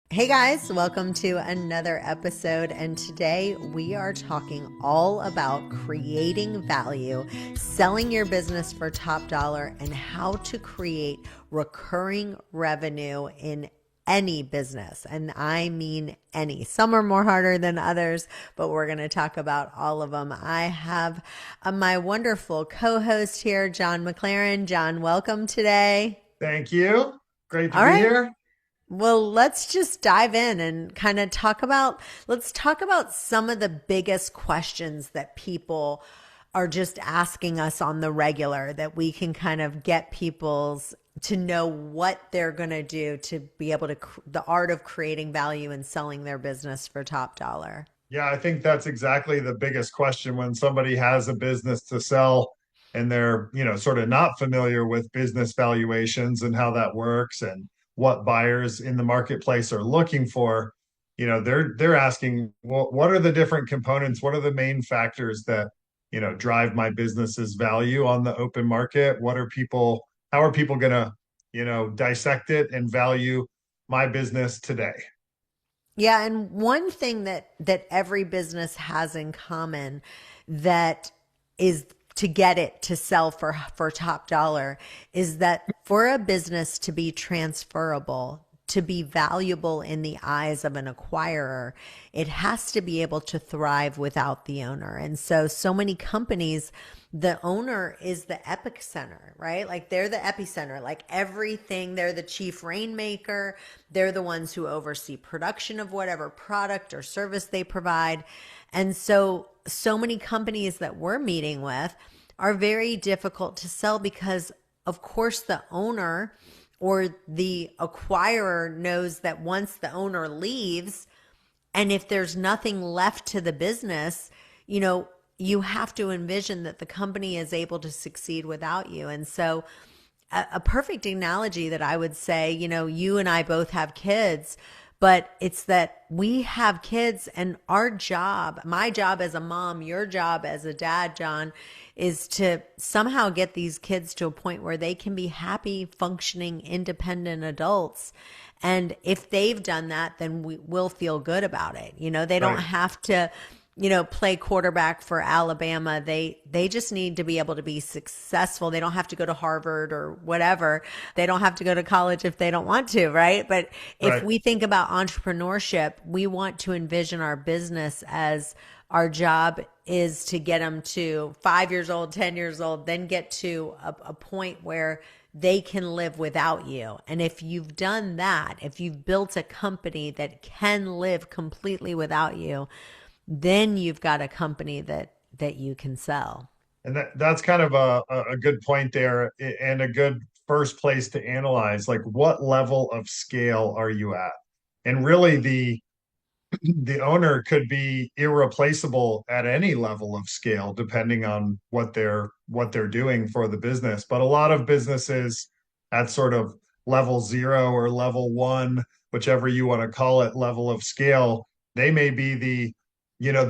Hey guys, welcome to another episode. And today we are talking all about creating value, selling your business for top dollar, and how to create recurring revenue in any business. And I mean any. Some are more harder than others, but we're going to talk about all of them. I have my wonderful co host here, John McLaren. John, welcome today. Thank you. Great to All be right. here. Well, let's just dive in and kind of let's talk about some of the biggest questions that people are just asking us on the regular that we can kind of get people's to know what they're going to do to be able to the art of creating value and selling their business for top dollar. Yeah, I think that's exactly the biggest question when somebody has a business to sell and they're, sort of not familiar with business valuations and how that works and what buyers in the marketplace are looking for. They're asking, well, what are the different components? What are the main factors that, drive my business's value on the open market? How are people gonna, dissect it and value my business today? Yeah, and one thing that every business has in common that is to get it to sell for top dollar is that for a business to be transferable, to be valuable in the eyes of an acquirer, it has to be able to thrive without the owner. And so many companies, the owner is the epicenter, right? Like they're the epicenter, like everything, they're the chief rainmaker. They're the ones who oversee production of whatever product or service they provide. And so many companies that we're meeting with are very difficult to sell because, of course, the owner or the acquirer knows that once the owner leaves, and if there's nothing left to the business, you know, you have to envision that the company is able to succeed without you. And so, a perfect analogy that I would say, you know, you and I both have kids, but it's that we have kids and our job, my job as a mom, your job as a dad, John, is to somehow get these kids to a point where they can be happy, functioning, independent adults. And if they've done that, then we will feel good about it. You know, they don't Right. have to, you know, play quarterback for Alabama. They just need to be able to be successful. They don't have to go to Harvard or whatever. They don't have to go to college if they don't want to, right? But if Right. we think about entrepreneurship, we want to envision our business as our job is to get them to 5 years old, 10 years old, then get to a point where they can live without you. And if you've done that, if you've built a company that can live completely without you, then you've got a company that you can sell. And that's kind of a good point there and a good first place to analyze like what level of scale are you at? And really the owner could be irreplaceable at any level of scale depending on what they're doing for the business. But a lot of businesses at sort of level 0 or level 1, whichever you want to call it, level of scale, they may be the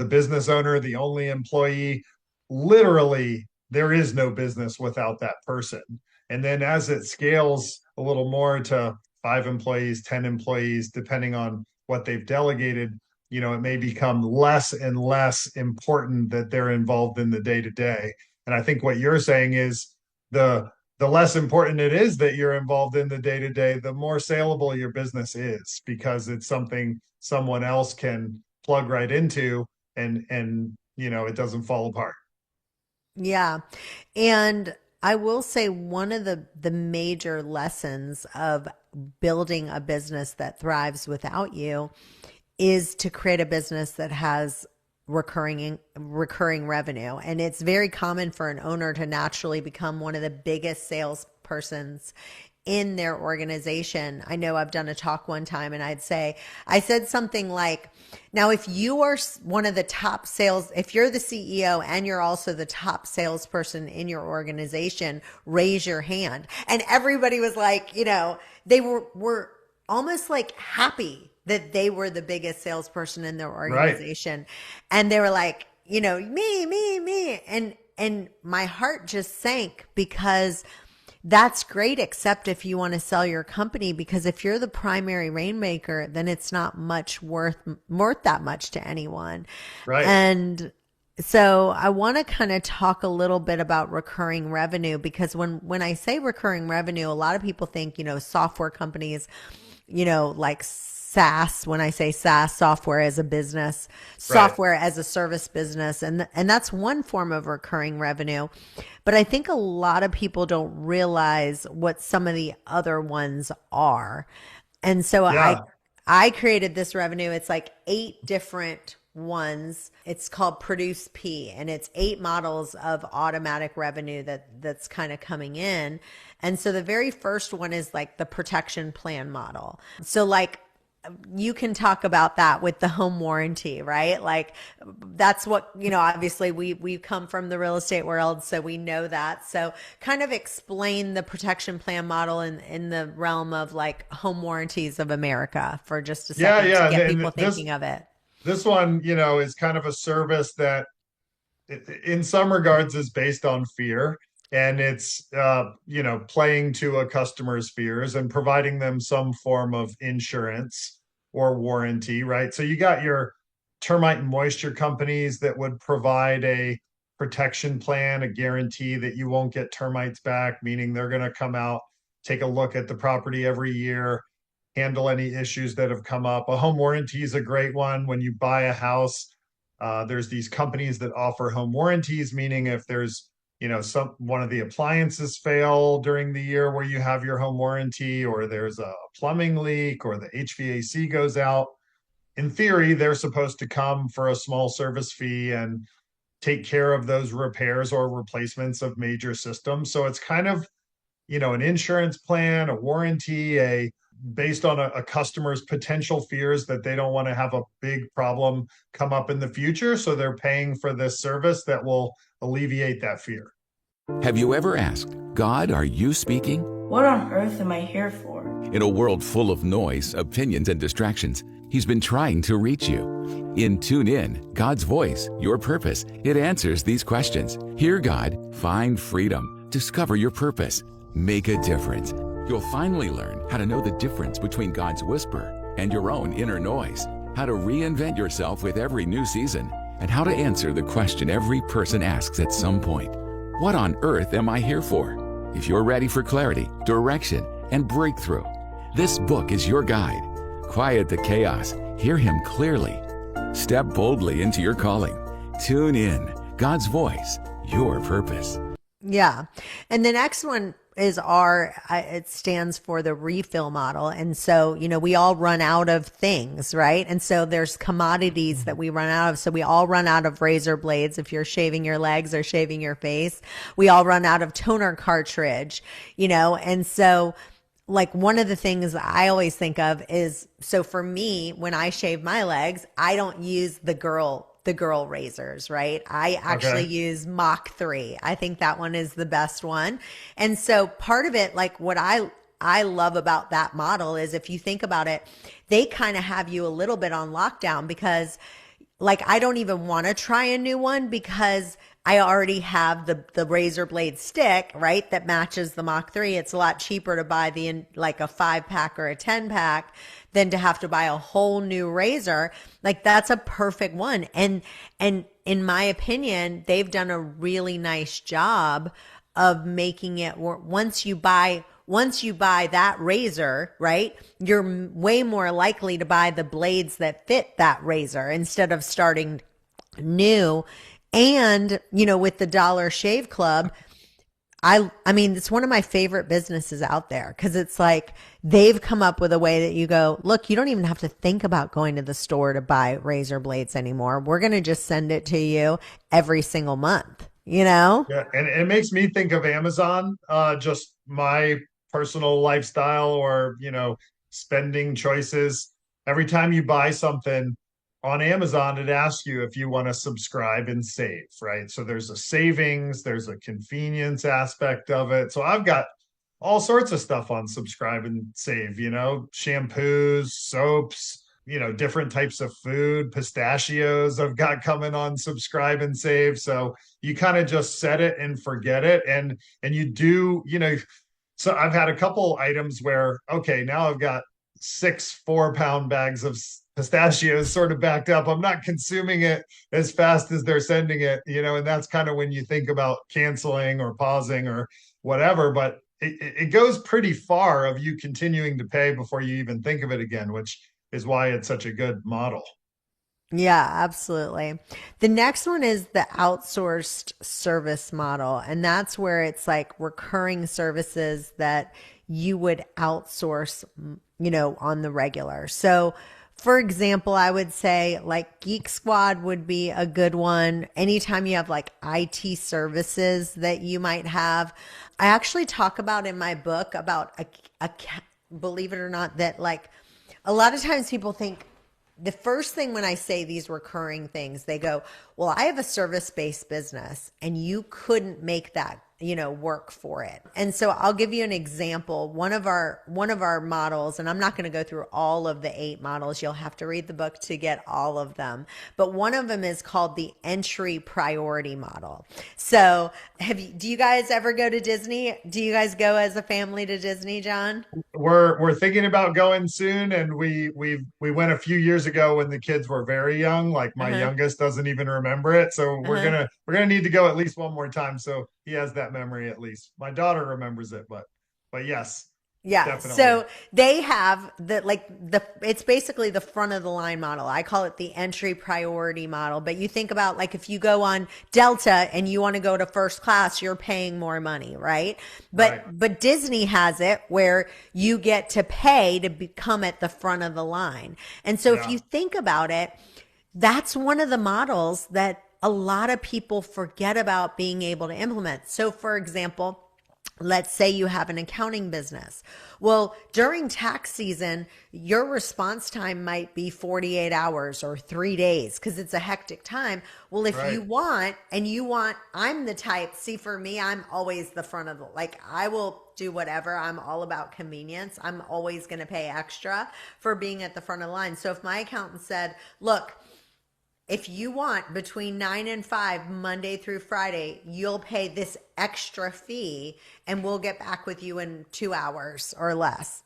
business owner, the only employee. Literally, there is no business without that person. And then as it scales a little more to 5 employees, 10 employees, depending on what they've delegated, it may become less and less important that they're involved in the day to day. And I think what you're saying is the less important it is that you're involved in the day to day, the more saleable your business is because it's something someone else can plug right into and it doesn't fall apart. Yeah. And I will say one of the major lessons of building a business that thrives without you is to create a business that has recurring revenue. And it's very common for an owner to naturally become one of the biggest salespersons in their organization. I know I've done a talk one time and I said something like, now, if you are one of the top sales, if you're the CEO and you're also the top salesperson in your organization, raise your hand. And everybody was like, you know, they were almost like happy that they were the biggest salesperson in their Right. organization. And they were like, you know, me. And my heart just sank because That's great, except if you want to sell your company, because if you're the primary rainmaker, then it's not much worth that much to anyone. Right. And so I want to kind of talk a little bit about recurring revenue, because when I say recurring revenue, a lot of people think, software companies, like SaaS, when I say SaaS, software as a business, Right. software as a service business, and that's one form of recurring revenue. But I think a lot of people don't realize what some of the other ones are. And so I Yeah. I created this revenue. It's like 8 different ones. It's called Produce P, and it's 8 models of automatic revenue that's kind of coming in. And so the very first one is like the protection plan model. So like you can talk about that with the home warranty, right? Like that's what, obviously we come from the real estate world, so we know that. So kind of explain the protection plan model in the realm of like home warranties of America for just a Yeah. second to Yeah. get And people thinking of it. this one, is kind of a service that in some regards is based on fear, and it's playing to a customer's fears and providing them some form of insurance or warranty, right? So you got your termite and moisture companies that would provide a protection plan, a guarantee that you won't get termites back, meaning they're going to come out, take a look at the property every year, handle any issues that have come up. A home warranty is a great one. When you buy a house, there's these companies that offer home warranties, meaning if there's some one of the appliances fail during the year where you have your home warranty, or there's a plumbing leak, or the HVAC goes out, in theory they're supposed to come for a small service fee and take care of those repairs or replacements of major systems. So it's kind of an insurance plan, a warranty, a based on a customer's potential fears that they don't want to have a big problem come up in the future. So they're paying for this service that will alleviate that fear. Have you ever asked, God, are you speaking? What on earth am I here for? In a world full of noise, opinions, and distractions, He's been trying to reach you. In Tune In, God's Voice, Your Purpose, it answers these questions. Hear God, find freedom, discover your purpose, make a difference. You'll finally learn how to know the difference between God's whisper and your own inner noise, how to reinvent yourself with every new season, and how to answer the question every person asks at some point. What on earth am I here for? If you're ready for clarity, direction, and breakthrough, this book is your guide. Quiet the chaos. Hear Him clearly. Step boldly into your calling. Tune in. God's Voice, Your Purpose. Yeah. And the next one is it stands for the refill model. And so, we all run out of things, right? And so there's commodities that we run out of. So we all run out of razor blades if you're shaving your legs or shaving your face. We all run out of toner cartridge, and so like one of the things I always think of is, so for me, when I shave my legs, I don't use the girl razors, right? I actually Okay. use Mach 3. I think that one is the best one. And so part of it, like what I love about that model is, if you think about it, they kind of have you a little bit on lockdown, because like I don't even want to try a new one, because I already have the razor blade stick, right, that matches the Mach 3. It's a lot cheaper to buy like a 5-pack or a 10-pack than to have to buy a whole new razor. Like that's a perfect one. And in my opinion, they've done a really nice job of making it work. Once you buy that razor, right, you're way more likely to buy the blades that fit that razor instead of starting new. And, with the Dollar Shave Club, I mean, it's one of my favorite businesses out there, because it's like they've come up with a way that you go, look, you don't even have to think about going to the store to buy razor blades anymore. We're going to just send it to you every single month, Yeah, and it makes me think of Amazon, just my personal lifestyle or, spending choices. Every time you buy something on Amazon, it asks you if you want to subscribe and save, right? So there's a savings, there's a convenience aspect of it. So I've got all sorts of stuff on subscribe and save, shampoos, soaps, different types of food, pistachios I've got coming on subscribe and save. So you kind of just set it and forget it. And you do, So I've had a couple items where, okay, now I've got 6 4-pound bags of pistachios sort of backed up. I'm not consuming it as fast as they're sending it, and that's kind of when you think about canceling or pausing or whatever. But it goes pretty far of you continuing to pay before you even think of it again, which is why it's such a good model. Yeah, absolutely. The next one is the outsourced service model. And that's where it's like recurring services that you would outsource, on the regular. So, for example, I would say like Geek Squad would be a good one. Anytime you have like IT services that you might have. I actually talk about in my book about believe it or not, that like a lot of times people think the first thing when I say these recurring things, they go, well, I have a service-based business and you couldn't make that, work for it. And so I'll give you an example. One of our models, and I'm not going to go through all of the 8 models. You'll have to read the book to get all of them. But one of them is called the entry priority model. So do you guys ever go to Disney? Do you guys go as a family to Disney, John? We're thinking about going soon, and we went a few years ago when the kids were very young. Like my Uh-huh. youngest doesn't even remember it, so we're Uh-huh. gonna we're gonna need to go at least one more time so he has that memory at least. My daughter remembers it, but yes, Yeah. definitely. So they have it's basically the front of the line model. I call it the entry priority model. But you think about like if you go on Delta and you want to go to first class, you're paying more money, right? Right. But Disney has it where you get to pay to become at the front of the line. And so if Yeah. you think about it, that's one of the models that a lot of people forget about being able to implement. So for example, let's say you have an accounting business. Well, during tax season, your response time might be 48 hours or 3 days because it's a hectic time. Well, if Right. I'm the type, see, for me, I'm always the front of like, I will do whatever. I'm all about convenience. I'm always going to pay extra for being at the front of the line. So if my accountant said, look, if you want between 9 and 5, Monday through Friday, you'll pay this extra fee and we'll get back with you in 2 hours or less.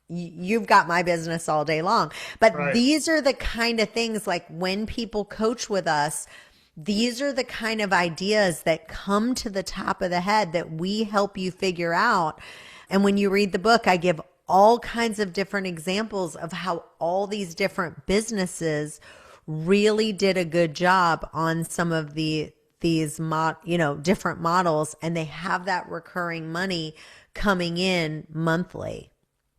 You've got my business all day long. But Right. these are the kind of things like when people coach with us, these are the kind of ideas that come to the top of the head that we help you figure out. And when you read the book, I give all kinds of different examples of how all these different businesses really did a good job on some of different models, and they have that recurring money coming in monthly.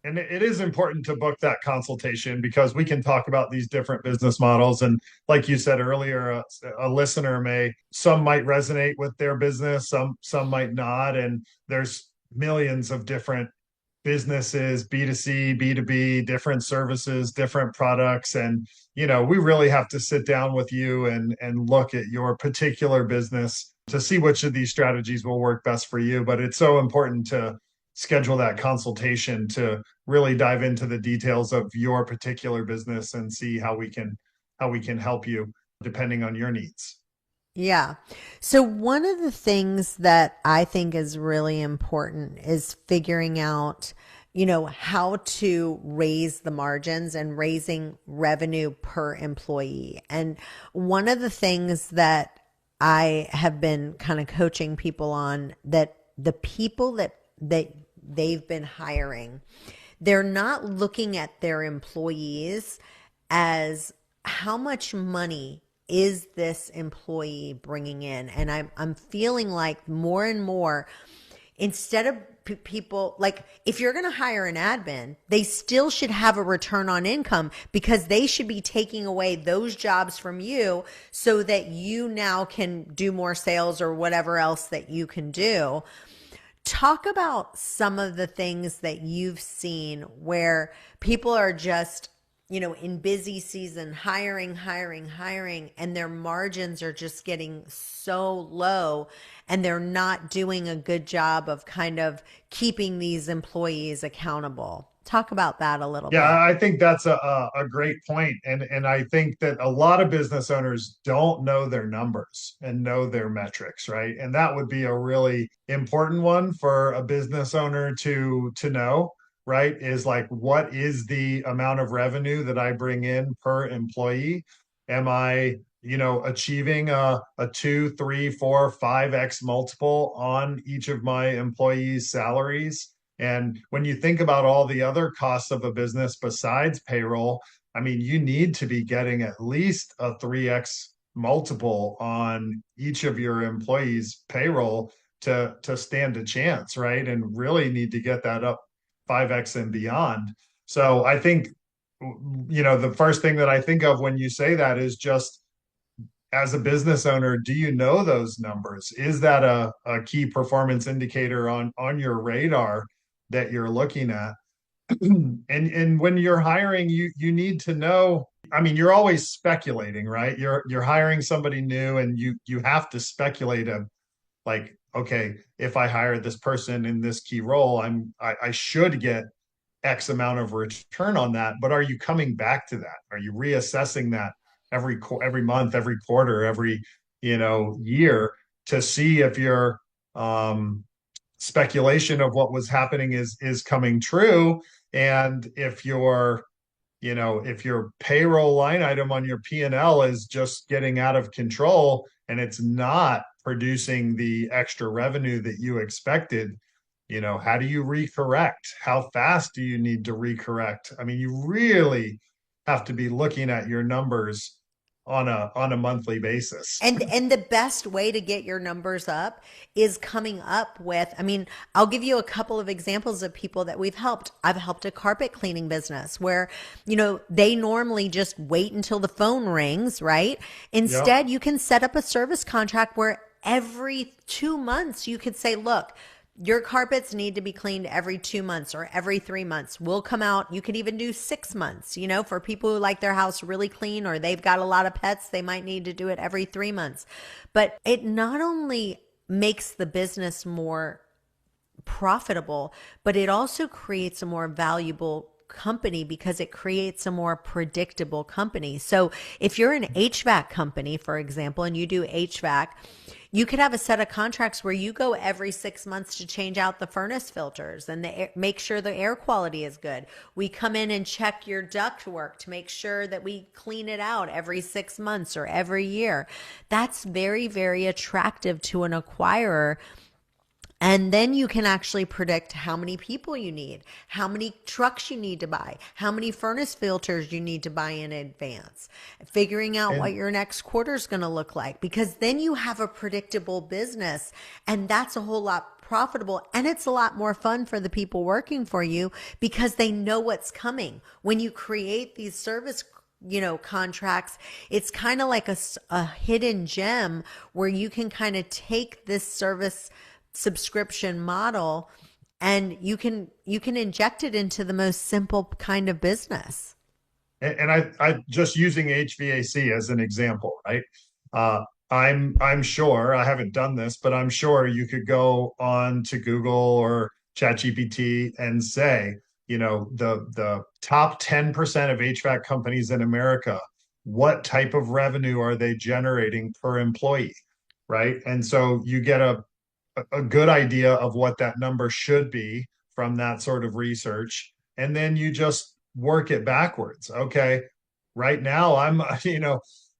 And it is important to book that consultation because we can talk about these different business models. And like you said earlier, a listener some might resonate with their business, some might not. And there's millions of different businesses, B2C, B2B, different services, different products. And, we really have to sit down with you and look at your particular business to see which of these strategies will work best for you. But it's so important to schedule that consultation to really dive into the details of your particular business and see how we can help you depending on your needs. Yeah. So one of the things that I think is really important is figuring out, how to raise the margins and raising revenue per employee. And one of the things that I have been kind of coaching people on, that the people that they've been hiring, they're not looking at their employees as how much money is this employee bringing in. And I'm feeling like more and more, instead of people like, if you're going to hire an admin, they still should have a return on income because they should be taking away those jobs from you so that you now can do more sales or whatever else that you can do. Talk about some of the things that you've seen where people are just, in busy season, hiring, and their margins are just getting so low and they're not doing a good job of kind of keeping these employees accountable. Talk about that a little Yeah, bit. I think that's a great point. And I think that a lot of business owners don't know their numbers and know their metrics, right? And that would be a really important one for a business owner to know, right? Is like, what is the amount of revenue that I bring in per employee? Am I, achieving a two, three, four, 5x multiple on each of my employees' salaries? And when you think about all the other costs of a business besides payroll, I mean, you need to be getting at least a 3x multiple on each of your employees' payroll to stand a chance, right? And really need to get that up 5x and beyond. So I think, the first thing that I think of when you say that is just, as a business owner, do you know those numbers? Is that a key performance indicator on your radar that you're looking at? And when you're hiring, you need to know. I mean, you're always speculating, right? You're hiring somebody new, and you have to speculate of, like, okay, if I hire this person in this key role, I should get X amount of return on that. But are you coming back to that? Are you reassessing that every month, every quarter, every year, to see if your speculation of what was happening is coming true? And if your payroll line item on your P&L is just getting out of control and it's not producing the extra revenue that you expected, how do you recorrect? How fast do you need to recorrect? I mean, you really have to be looking at your numbers on a monthly basis. And the best way to get your numbers up is coming up with, I mean, I'll give you a couple of examples of people that we've helped. I've helped a carpet cleaning business where, they normally just wait until the phone rings, right? Yeah. Instead, you can set up a service contract where every 2 months you could say, look, your carpets need to be cleaned every 2 months or every 3 months. We'll come out. You could even do 6 months, for people who like their house really clean or they've got a lot of pets, they might need to do it every 3 months. But it not only makes the business more profitable, but it also creates a more valuable company because it creates a more predictable company. So if you're an HVAC company, for example, and you do HVAC, you could have a set of contracts where you go every 6 months to change out the furnace filters and make sure the air quality is good. We come in and check your duct work to make sure that we clean it out every 6 months or every year. That's very, very attractive to an acquirer. And then you can actually predict how many people you need, how many trucks you need to buy, how many furnace filters you need to buy in advance, figuring out what And your next quarter is going to look like, because then you have a predictable business, and that's a whole lot profitable, and it's a lot more fun for the people working for you because they know what's coming. When you create these service contracts, it's kind of like a hidden gem where you can kind of take this service subscription model and you can inject it into the most simple kind of business. and I just using HVAC as an example, right? I'm sure, I haven't done this, but I'm sure you could go on to Google or ChatGPT and say, the top 10% of HVAC companies in America, what type of revenue are they generating per employee, right? And so you get a good idea of what that number should be from that sort of research. And then you just work it backwards. Okay, right now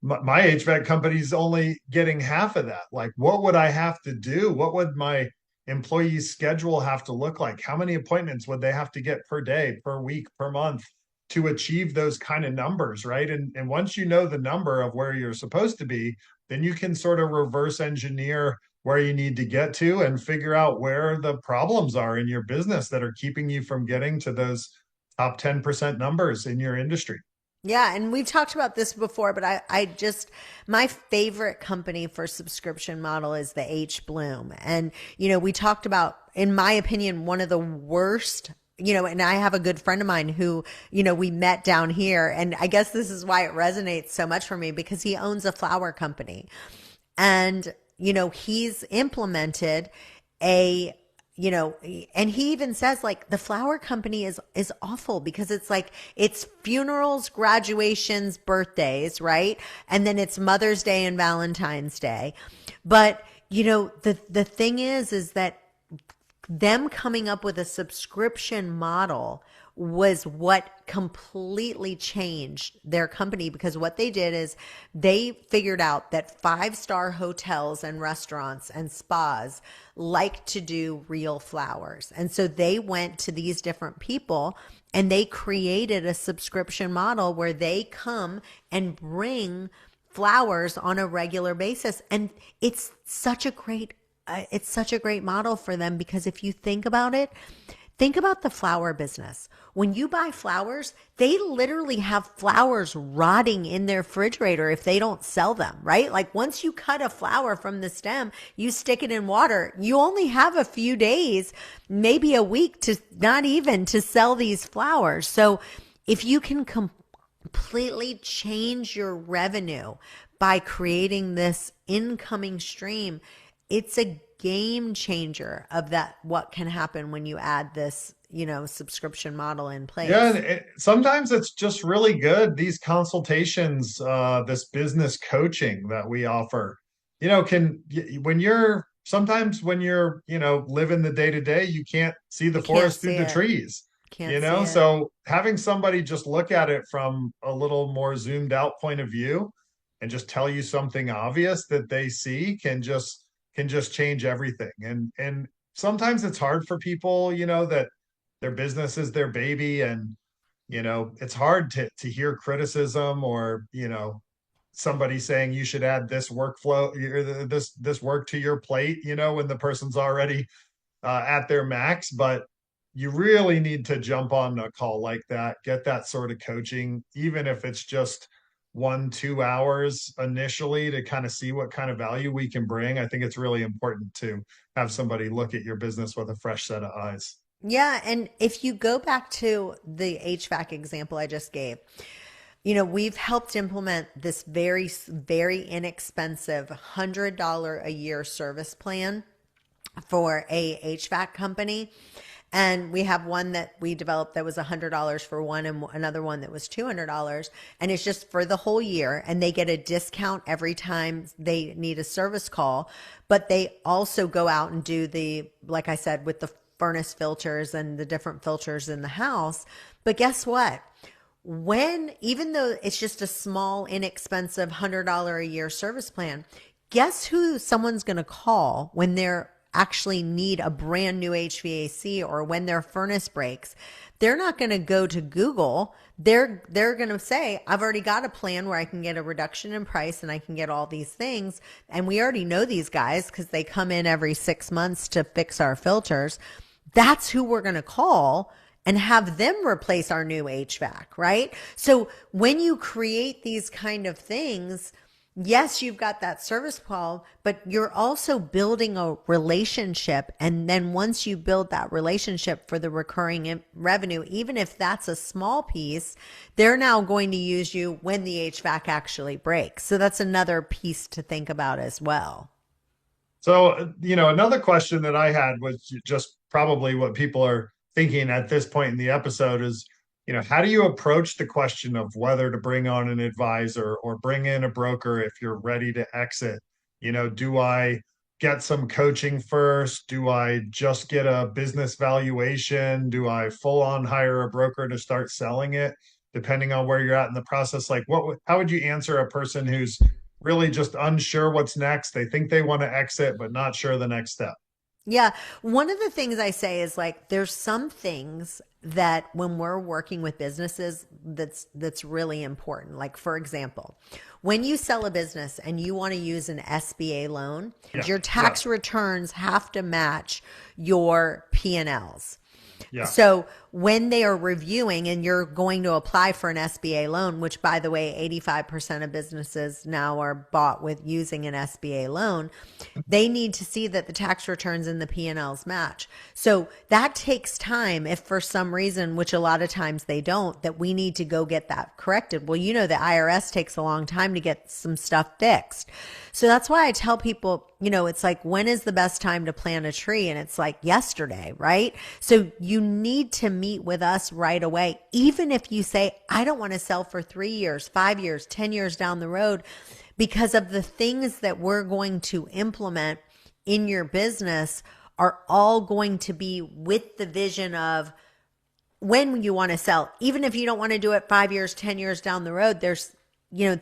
my HVAC company's only getting half of that. Like, what would I have to do? What would my employee's schedule have to look like? How many appointments would they have to get per day, per week, per month to achieve those kind of numbers, right? And once you know the number of where you're supposed to be, then you can sort of reverse engineer where you need to get to and figure out where the problems are in your business that are keeping you from getting to those top 10% numbers in your industry. Yeah, and we've talked about this before, but I just, my favorite company for subscription model is the H Bloom. And, we talked about, in my opinion, one of the worst, and I have a good friend of mine who, we met down here. And I guess this is why it resonates so much for me, because he owns a flower company. And, he's implemented a you know, and he even says like the flower company is awful because it's like it's funerals, graduations, birthdays, right? And then it's Mother's Day and Valentine's Day. But you know, the thing is that them coming up with a subscription model was what completely changed their company, because what they did is they figured out that 5-star hotels and restaurants and spas like to do real flowers. And so they went to these different people and they created a subscription model where they come and bring flowers on a regular basis. And it's such a great model for them, because if you think about it, think about the flower business. When you buy flowers, they literally have flowers rotting in their refrigerator if they don't sell them, right? Like once you cut a flower from the stem, you stick it in water, you only have a few days, maybe a week, to not even to sell these flowers. So if you can completely change your revenue by creating this incoming stream, it's a game changer of that, what can happen when you add this, you know, subscription model in place. Yeah, and sometimes it's just really good. These consultations, this business coaching that we offer, you know, sometimes when you're, you know, living the day to day, you can't see the You can't forest through see the it. trees, Can't you see know? it. So having somebody just look at it from a little more zoomed out point of view and just tell you something obvious that they see can just change everything. And sometimes it's hard for people, you know, that their business is their baby, and you know it's hard to hear criticism, or you know, somebody saying you should add this workflow or this work to your plate, you know, when the person's already at their max. But you really need to jump on a call like that, get that sort of coaching, even if it's just 1-2 hours initially, to kind of see what kind of value we can bring. I think it's really important to have somebody look at your business with a fresh set of eyes. Yeah. And if you go back to the HVAC example I just gave, you know, we've helped implement this very inexpensive $100 a year service plan for a HVAC company. And we have one that we developed that was $100 for one, and another one that was $200. And it's just for the whole year. And they get a discount every time they need a service call. But they also go out and do like I said, with the furnace filters and the different filters in the house. But guess what? Even though it's just a small, inexpensive $100 a year service plan, guess who someone's going to call when they're actually need a brand new HVAC, or when their furnace breaks? They're not going to go to Google. They're going to say, I've already got a plan where I can get a reduction in price and I can get all these things. And we already know these guys because they come in every 6 months to fix our filters. That's who we're going to call and have them replace our new HVAC, right? So when you create these kind of things, yes, you've got that service call, but you're also building a relationship. And then once you build that relationship for the recurring revenue, even if that's a small piece, they're now going to use you when the HVAC actually breaks. So that's another piece to think about as well. So, you know, another question that I had was just probably what people are thinking at this point in the episode is, you know, how do you approach the question of whether to bring on an advisor or bring in a broker if you're ready to exit? You know, do I get some coaching first? Do I just get a business valuation? Do I full on hire a broker to start selling it? Depending on where you're at in the process, like how would you answer a person who's really just unsure what's next? They think they want to exit, but not sure the next step. Yeah. One of the things I say is like, there's some things that when we're working with businesses, that's really important. Like, for example, when you sell a business and you want to use an SBA loan, Yeah. your tax returns have to match your P&Ls. Yeah. So when they are reviewing and you're going to apply for an SBA loan, which by the way, 85% of businesses now are bought with using an SBA loan, they need to see that the tax returns and the P&Ls match. So that takes time if for some reason, which a lot of times they don't, that we need to go get that corrected. Well, the IRS takes a long time to get some stuff fixed. So that's why I tell people, it's like, when is the best time to plant a tree? And it's like yesterday, right? So you need to meet with us right away. Even if you say, I don't want to sell for 3 years, 5 years, 10 years down the road, because of the things that we're going to implement in your business are all going to be with the vision of when you want to sell. Even if you don't want to do it 5 years, 10 years down the road, there's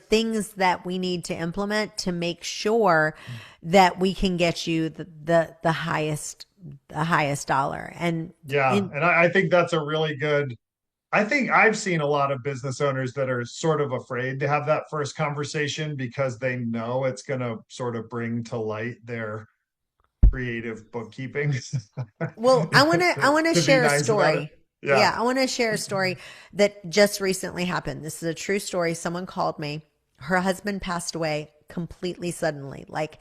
things that we need to implement to make sure that we can get you the highest dollar. And and I think that's a really good. I think I've seen a lot of business owners that are sort of afraid to have that first conversation because they know it's going to sort of bring to light their creative bookkeeping. well, I want to To be share a nice about it. story. Yeah. Yeah, I want to share a story that just recently happened. This is a true story. Someone called me. Her husband passed away completely suddenly. Like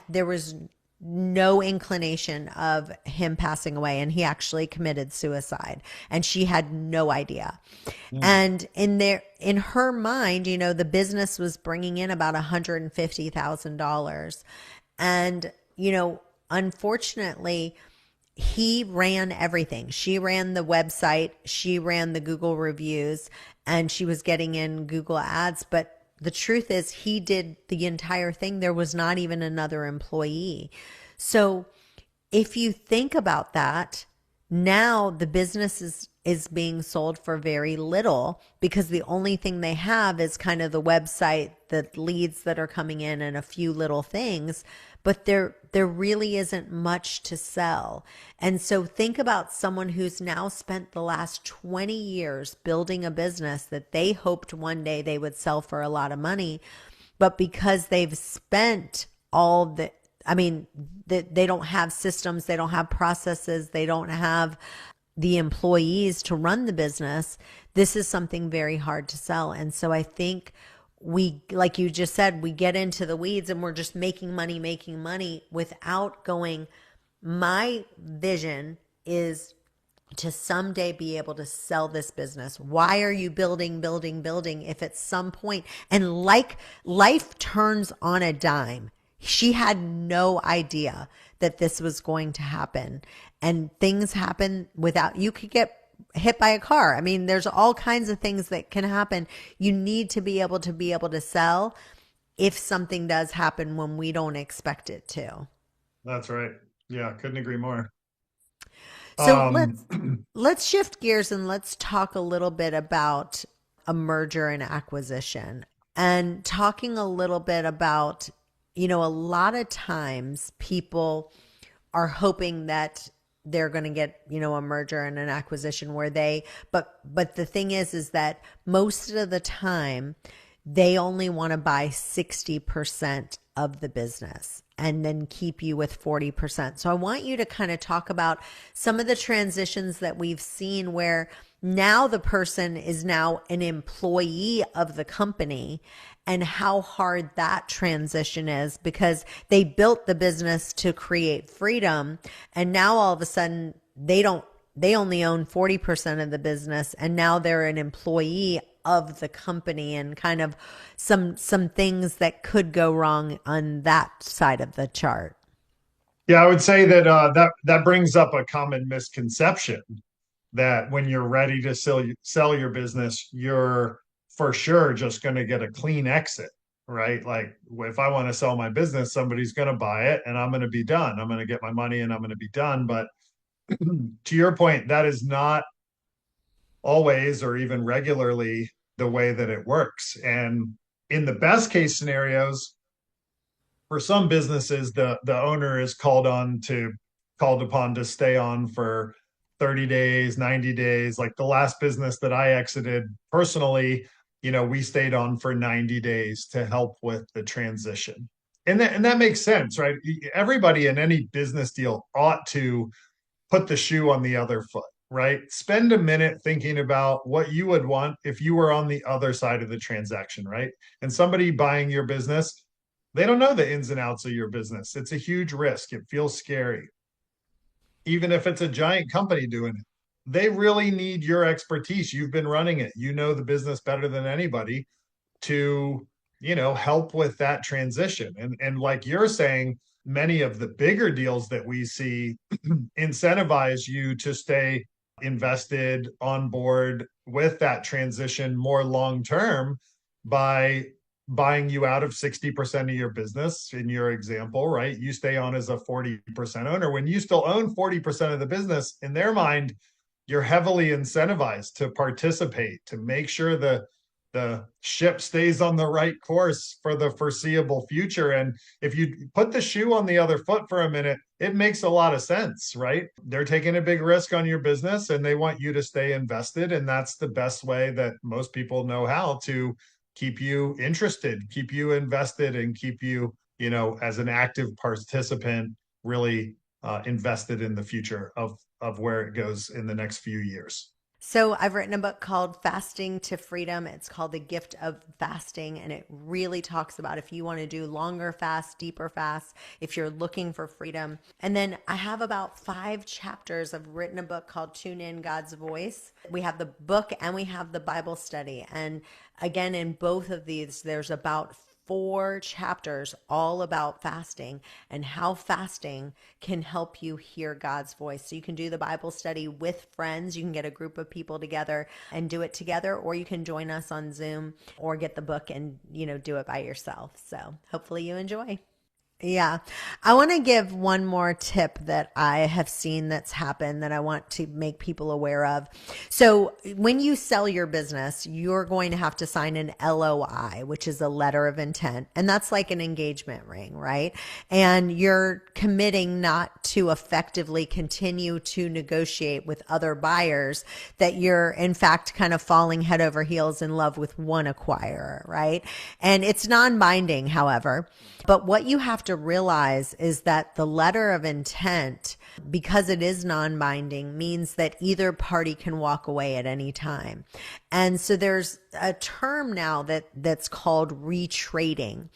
there was no inclination of him passing away, and he actually committed suicide, and she had no idea. And in her mind, the business was bringing in about $150,000. And, unfortunately, he ran everything. She ran the website, she ran the Google reviews, and she was getting in Google ads. But the truth is, he did the entire thing. There was not even another employee. So if you think about that, now the business is being sold for very little because the only thing they have is kind of the website, the leads that are coming in, and a few little things, but there really isn't much to sell. And so think about someone who's now spent the last 20 years building a business that they hoped one day they would sell for a lot of money, but because they've spent they don't have systems, they don't have processes, they don't have the employees to run the business. This is something very hard to sell. And so I think like you just said, we get into the weeds and we're just making money without going, my vision is to someday be able to sell this business. Why are you building if at some point, and like life turns on a dime. She had no idea that this was going to happen, and things happen you could get hit by a car. I mean, there's all kinds of things that can happen. You need to be able to sell if something does happen when we don't expect it to. That's right. Yeah, couldn't agree more. So let's shift gears and let's talk a little bit about a merger and acquisition, and talking a little bit about, a lot of times people are hoping that they're going to get, a merger and an acquisition but the thing is that most of the time they only want to buy 60% of the business and then keep you with 40%. So I want you to kind of talk about some of the transitions that we've seen where now the person is now an employee of the company, and how hard that transition is because they built the business to create freedom, and now all of a sudden they only own 40% of the business, and now they're an employee of the company, and kind of some things that could go wrong on that side of the chart. Yeah, I would say that that brings up a common misconception that when you're ready to sell your business, you're for sure just going to get a clean exit, right? Like if I want to sell my business, somebody's going to buy it and I'm going to be done. I'm going to get my money and I'm going to be done. But to your point, that is not always or even regularly the way that it works. And in the best case scenarios, for some businesses, the owner is called upon to stay on for 30 days, 90 days. Like the last business that I exited personally, we stayed on for 90 days to help with the transition. And that makes sense, right? Everybody in any business deal ought to put the shoe on the other foot, right? Spend a minute thinking about what you would want if you were on the other side of the transaction, right? And somebody buying your business, they don't know the ins and outs of your business. It's a huge risk. It feels scary. Even if it's a giant company doing it, they really need your expertise. You've been running it. You know the business better than anybody to, help with that transition. And like you're saying, many of the bigger deals that we see incentivize you to stay invested on board with that transition more long term by buying you out of 60% of your business in your example, right? You stay on as a 40% owner. When you still own 40% of the business, in their mind, you're heavily incentivized to participate, to make sure the ship stays on the right course for the foreseeable future. And if you put the shoe on the other foot for a minute, it makes a lot of sense, right? They're taking a big risk on your business and they want you to stay invested. And that's the best way that most people know how to keep you interested, keep you invested, and keep you, as an active participant, really invested in the future of where it goes in the next few years. So I've written a book called Fasting to Freedom. It's called The Gift of Fasting. And it really talks about if you want to do longer fasts, deeper fasts, if you're looking for freedom. And then I have about 5 chapters. I've written a book called Tune In God's Voice. We have the book and we have the Bible study. And again, in both of these, there's about 4 chapters all about fasting and how fasting can help you hear God's voice. So you can do the Bible study with friends. You can get a group of people together and do it together, or you can join us on Zoom or get the book and, do it by yourself. So hopefully you enjoy. Yeah. I want to give one more tip that I have seen that's happened that I want to make people aware of. So when you sell your business, you're going to have to sign an LOI, which is a letter of intent. And that's like an engagement ring, right? And you're committing not to effectively continue to negotiate with other buyers, that you're in fact kind of falling head over heels in love with one acquirer, right? And it's non-binding, however. But what you have to realize is that the letter of intent, because it is non-binding, means that either party can walk away at any time. And so there's a term now that's called retrading.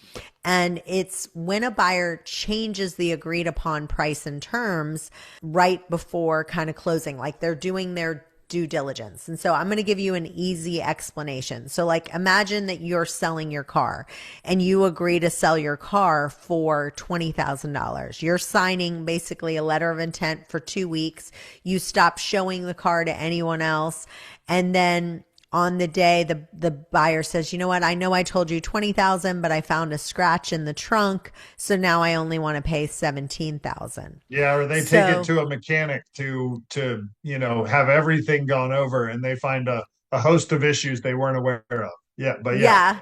And it's when a buyer changes the agreed upon price and terms right before kind of closing, like they're doing their due diligence. And so I'm going to give you an easy explanation. So like imagine that you're selling your car and you agree to sell your car for $20,000. You're signing basically a letter of intent for 2 weeks. You stop showing the car to anyone else. And then on the day, the buyer says, you know what, I know I told you 20,000, but I found a scratch in the trunk. So now I only want to pay 17,000. Yeah, or they take it to a mechanic to have everything gone over and they find a host of issues they weren't aware of. Yeah, but yeah. Yeah.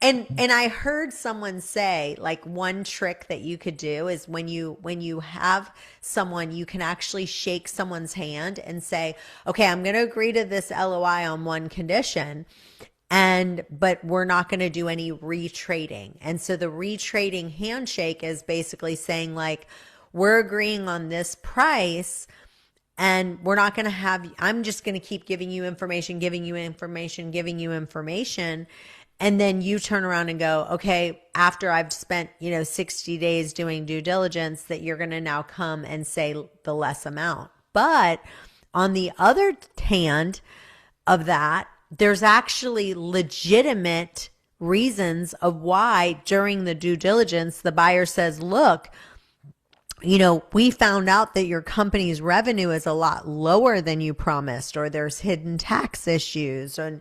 And I heard someone say like one trick that you could do is when you have someone, you can actually shake someone's hand and say, okay, I'm going to agree to this LOI on one condition, but we're not going to do any retrading. And so the retrading handshake is basically saying like, we're agreeing on this price, and we're not going to I'm just going to keep giving you information, giving you information, giving you information. And then you turn around and go, okay, after I've spent, 60 days doing due diligence, that you're going to now come and say the less amount. But on the other hand of that, there's actually legitimate reasons of why during the due diligence, the buyer says, look, we found out that your company's revenue is a lot lower than you promised, or there's hidden tax issues. And,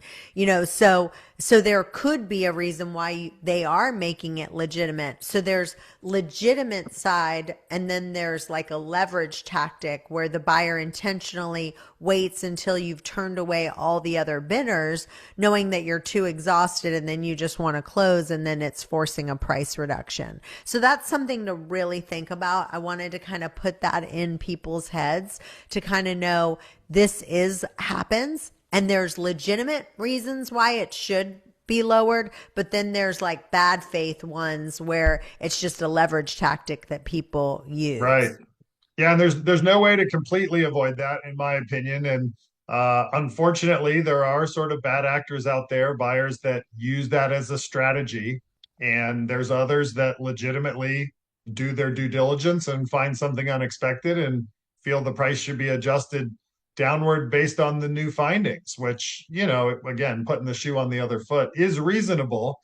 so there could be a reason why they are making it legitimate. So there's legitimate side, and then there's like a leverage tactic where the buyer intentionally waits until you've turned away all the other bidders, knowing that you're too exhausted and then you just want to close, and then it's forcing a price reduction. So that's something to really think about. I wanted to kind of put that in people's heads to kind of know this happens. And there's legitimate reasons why it should be lowered, but then there's like bad faith ones where it's just a leverage tactic that people use. Right. Yeah, and there's no way to completely avoid that, in my opinion. And unfortunately, there are sort of bad actors out there, buyers that use that as a strategy, and there's others that legitimately do their due diligence and find something unexpected and feel the price should be adjusted downward based on the new findings, which, again, putting the shoe on the other foot is reasonable,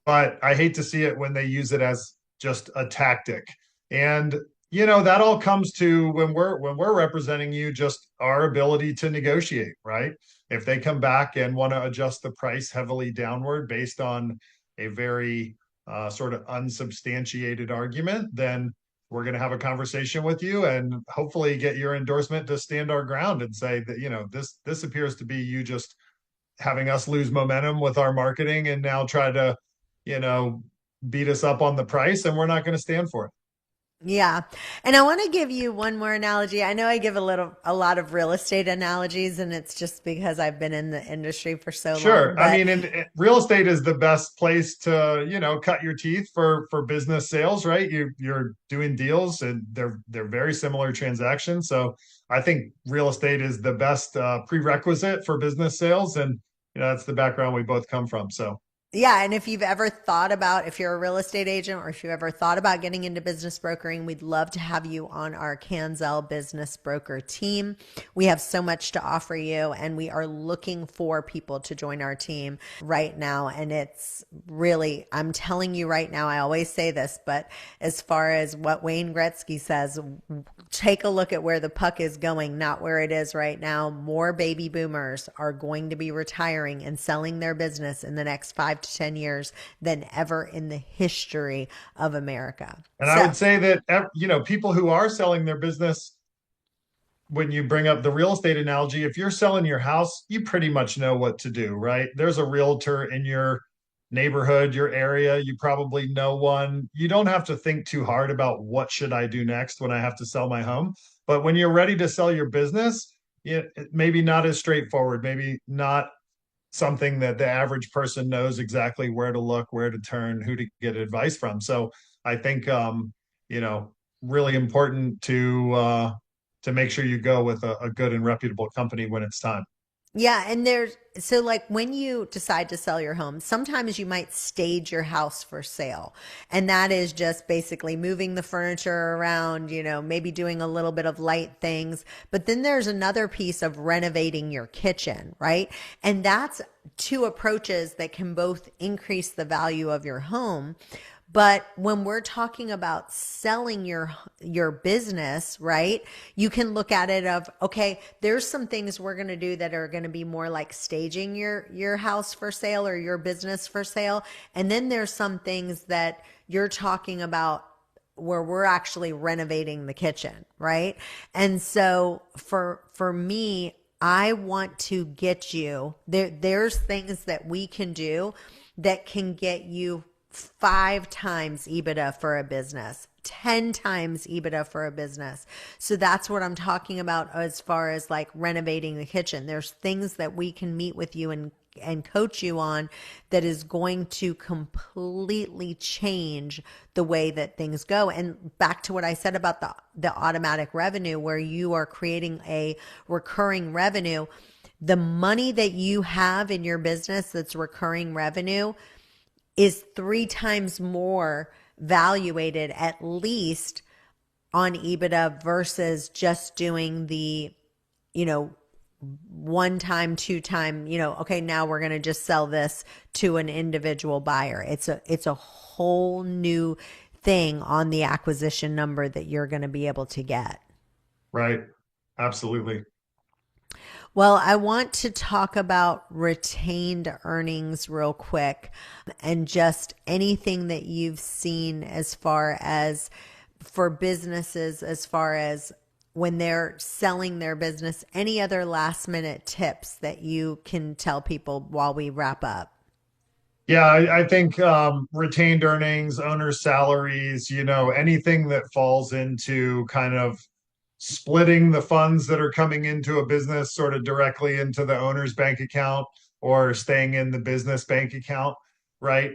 but I hate to see it when they use it as just a tactic. And that all comes to when we're representing you, just our ability to negotiate, right? If they come back and want to adjust the price heavily downward based on a very sort of unsubstantiated argument, then we're going to have a conversation with you and hopefully get your endorsement to stand our ground and say that this appears to be you just having us lose momentum with our marketing and now try to you know beat us up on the price, and we're not going to stand for it. Yeah. And I want to give you one more analogy. I know I give a lot of real estate analogies, and it's just because I've been in the industry for so long, Sure. I but mean, real estate is the best place to, cut your teeth for business sales, right? You're doing deals, and they're very similar transactions. So I think real estate is the best prerequisite for business sales, and that's the background we both come from. So yeah, and if you've ever thought about, if you're a real estate agent or if you've ever thought about getting into business brokering, we'd love to have you on our Canzel business broker team. We have so much to offer you, and we are looking for people to join our team right now. And it's really, I'm telling you right now, I always say this, but as far as what Wayne Gretzky says, take a look at where the puck is going, not where it is right now. More baby boomers are going to be retiring and selling their business in the next 5 to 10 years than ever in the history of America. and I So, would say that people who are selling their business, when you bring up the real estate analogy, if you're selling your house, you pretty much know what to do, right? There's a realtor in your neighborhood, your area. You probably know one. You don't have to think too hard about what should I do next when I have to sell my home. But when you're ready to sell your business, maybe not as straightforward, maybe not something that the average person knows exactly where to look, where to turn, who to get advice from. So I think you know, really important to make sure you go with a good and reputable company when it's time. yeah, and there's so like when you decide to sell your home, sometimes you might stage your house for sale. And that is just basically moving the furniture around, maybe doing a little bit of light things. But then there's another piece of renovating your kitchen, right? And that's two approaches that can both increase the value of your home. But when we're talking about selling your business, right? You can look at it of, okay, there's some things we're going to do that are going to be more like staging your house for sale or your business for sale. And then there's some things that you're talking about where we're actually renovating the kitchen, right? And so for me, I want to get you there's things that we can do that can get you 5 times EBITDA for a business, 10 times EBITDA for a business. So that's what I'm talking about as far as like renovating the kitchen. There's things that we can meet with you and coach you on that is going to completely change the way that things go. And back to what I said about the automatic revenue, where you are creating a recurring revenue, the money that you have in your business that's recurring revenue is 3 times more valuated at least on EBITDA versus just doing the, you know, 1 time, 2 time, okay, now we're going to just sell this to an individual buyer. It's a whole new thing on the acquisition number that you're going to be able to get. Right. Absolutely. Well, I want to talk about retained earnings real quick and just anything that you've seen as far as for businesses, as far as when they're selling their business, any other last minute tips that you can tell people while we wrap up? Yeah, I think retained earnings, owner salaries, anything that falls into kind of splitting the funds that are coming into a business sort of directly into the owner's bank account or staying in the business bank account, right?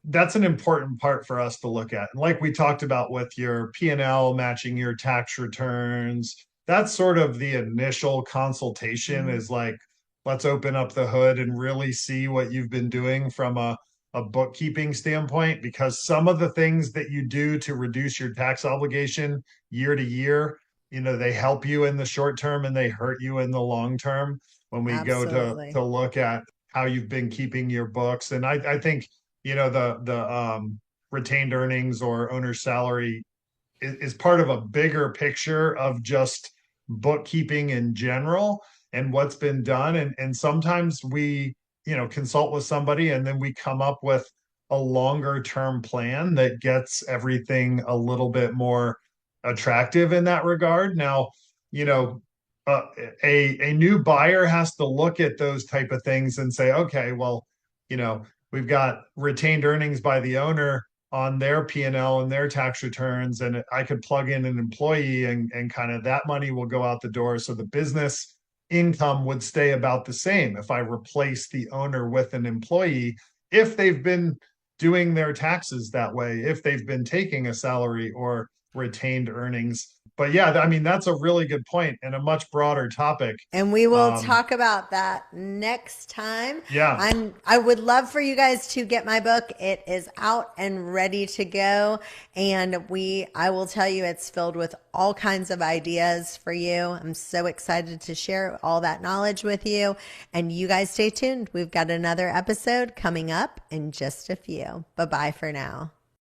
that's an important part for us to look at. And like we talked about with your P&L matching your tax returns, that's sort of the initial consultation Mhm. is like, let's open up the hood and really see what you've been doing from a bookkeeping standpoint, because some of the things that you do to reduce your tax obligation year to year, they help you in the short term and they hurt you in the long term when we go to Absolutely. look at how you've been keeping your books. And I think the retained earnings or owner's salary is part of a bigger picture of just bookkeeping in general and what's been done. And sometimes we, consult with somebody and then we come up with a longer term plan that gets everything a little bit more attractive in that regard. Now, you know, uh, a new buyer has to look at those type of things and say, okay, well, we've got retained earnings by the owner on their P&L and L and their tax returns, and I could plug in an employee and kind of that money will go out the door. So the business income would stay about the same if I replace the owner with an employee, if they've been doing their taxes that way, if they've been taking a salary or retained earnings. But yeah, I mean, that's a really good point and a much broader topic. And we will Um, talk about that next time. yeah, I would love for you guys to get my book. It is out and ready to go. And I will tell you, it's filled with all kinds of ideas for you. I'm so excited to share all that knowledge with you. And you guys stay tuned. We've got another episode coming up in just a few. Bye bye for now.